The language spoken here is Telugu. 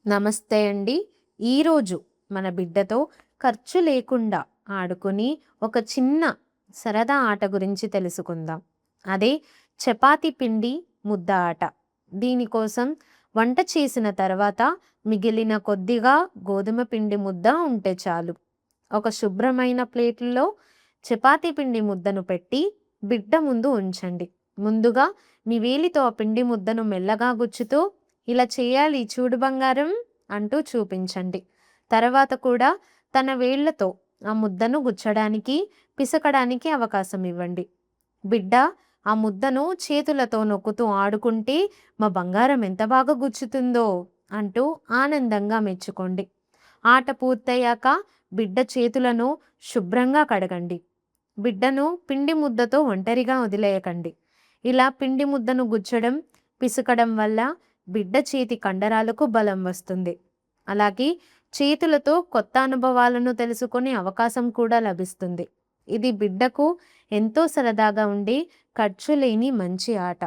నమస్తే అండి. ఈరోజు మన బిడ్డతో ఖర్చు లేకుండా ఆడుకుని ఒక చిన్న సరదా ఆట గురించి తెలుసుకుందాం. అదే చపాతీ పిండి ముద్ద ఆట. దీనికోసం వంట చేసిన తర్వాత మిగిలిన కొద్దిగా గోధుమ పిండి ముద్ద ఉంటే చాలు. ఒక శుభ్రమైన ప్లేటులో చపాతీ పిండి ముద్దను పెట్టి బిడ్డ ముందు ఉంచండి. ముందుగా మీ వేలితో ఆ పిండి ముద్దను మెల్లగా గుచ్చుతూ ఇలా చేయాలి చూడు బంగారం అంటూ చూపించండి. తర్వాత కూడా తన వేళ్లతో ఆ ముద్దను గుచ్చడానికి, పిసకడానికి అవకాశం ఇవ్వండి. బిడ్డ ఆ ముద్దను చేతులతో నొక్కుతూ ఆడుకుంటే మా బంగారం ఎంత బాగా గుచ్చుతుందో అంటూ ఆనందంగా మెచ్చుకోండి. ఆట పూర్తయ్యాక బిడ్డ చేతులను శుభ్రంగా కడగండి. బిడ్డను పిండి ముద్దతో ఒంటరిగా వదిలేయకండి. ఇలా పిండి ముద్దను గుచ్చడం, పిసకడం వల్ల బిడ్డ చేతి కండరాలకు బలం వస్తుంది. అలాగే చేతులతో కొత్త అనుభవాలను తెలుసుకునే అవకాశం కూడా లభిస్తుంది. ఇది బిడ్డకు ఎంతో సరదాగా ఉండి ఖర్చు లేని మంచి ఆట.